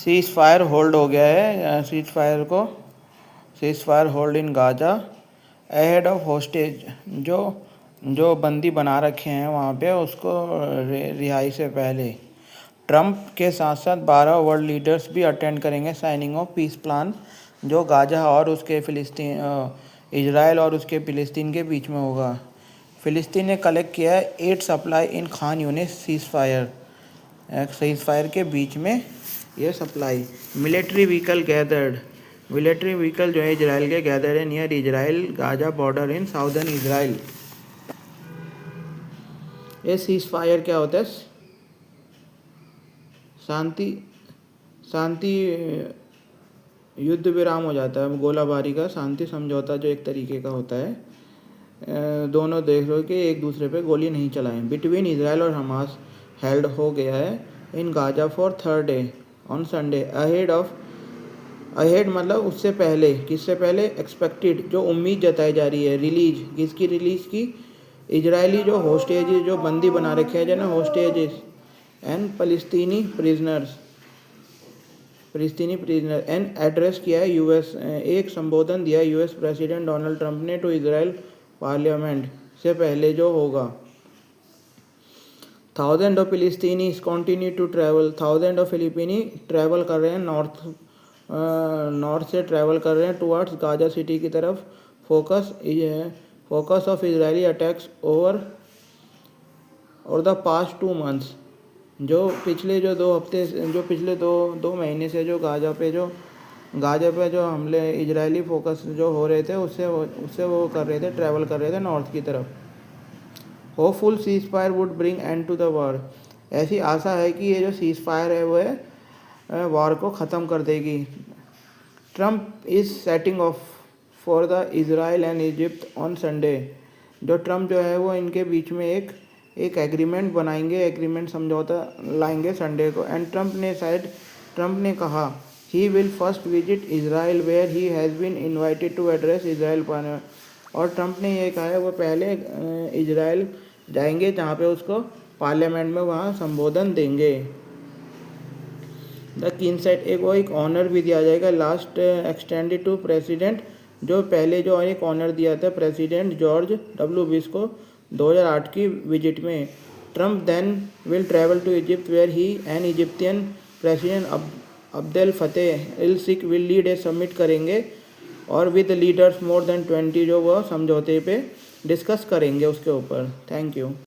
Cease fire hold हो गया है, ceasefire hold in Gaza ahead of hostage, जो बंदी बना रखे हैं वहाँ पे उसको रिहाई से पहले। ट्रंप के साथ साथ 12 वर्ल्ड लीडर्स भी अटेंड करेंगे साइनिंग ऑफ पीस प्लान, जो गाजा और उसके इजराइल और उसके फ़िलिस्तीन के बीच में होगा। फ़िलिस्तीन ने कलेक्ट किया है 8 supply in Khan Younis ceasefire के बीच में ये सप्लाई। मिलिट्री व्हीकल जो है इजराइल के गैदर है near Israel Gaza border in southern Israel. ये सीज फायर क्या होता है? शांति युद्ध विराम हो जाता है, गोलाबारी का शांति समझौता जो एक तरीके का होता है, दोनों देशों के एक दूसरे पे गोली नहीं चलाएं। बिटवीन इजराइल और हमास हेल्ड हो गया है in Gaza for third day on Sunday ahead मतलब उससे पहले। किससे पहले? एक्सपेक्टेड, जो उम्मीद जताई जा रही है। रिलीज, किसकी रिलीज की? इजरायली जो होस्टेजेस, जो बंदी बना रखे हैं ना होस्टेजेस, एंड फ़लस्तीनी प्रिजनर एंड एड्रेस किया है यूएस, एक संबोधन दिया यूएस प्रेसिडेंट डोनाल्ड ट्रंप ने टू इजराइल पार्लियामेंट से पहले जो होगा। Thousand of Palestinians continue to travel, thousand of Filipino travel कर रहे हैं नॉर्थ से ट्रैवल कर रहे हैं टुवर्ड्स गाजा सिटी की तरफ। फोकस ऑफ इजरायली अटैक्स और द पास्ट 2 मंथ्स, जो पिछले 2 हफ्ते, जो पिछले दो महीने से जो गाजा पे जो हमले इजरायली फोकस जो हो रहे थे उससे वो कर रहे थे, ट्रैवल कर रहे थे नॉर्थ की तरफ। Hopeful ceasefire would bring end to the war, ऐसी आशा है कि ये जो सीज फायर है वो है वॉर को ख़त्म कर देगी। Trump is setting of for the Israel and Egypt on Sunday, जो ट्रंप जो है वो इनके बीच में एक एग्रीमेंट बनाएंगे, एग्रीमेंट समझौता लाएंगे संडे को। एंड ट्रंप ने कहा he will first visit Israel where he has been invited to address Israel parliament, और ट्रंप ने ये कहा है वो पहले इजराइल जाएंगे जहाँ पे उसको पार्लियामेंट में वहाँ संबोधन देंगे। द किनसेट, एक ऑनर भी दिया जाएगा लास्ट एक्सटेंडेड टू प्रेसिडेंट, जो पहले जो एक ऑनर दिया था प्रेसिडेंट जॉर्ज डब्ल्यू बुश को 2008 की विजिट में। Trump then will travel to Egypt where he an Egyptian president Abdel Fattah el Sisi will lead a summit करेंगे, और विद लीडर्स मोर देन 20 जो वो समझौते पे डिस्कस करेंगे उसके ऊपर। Thank you.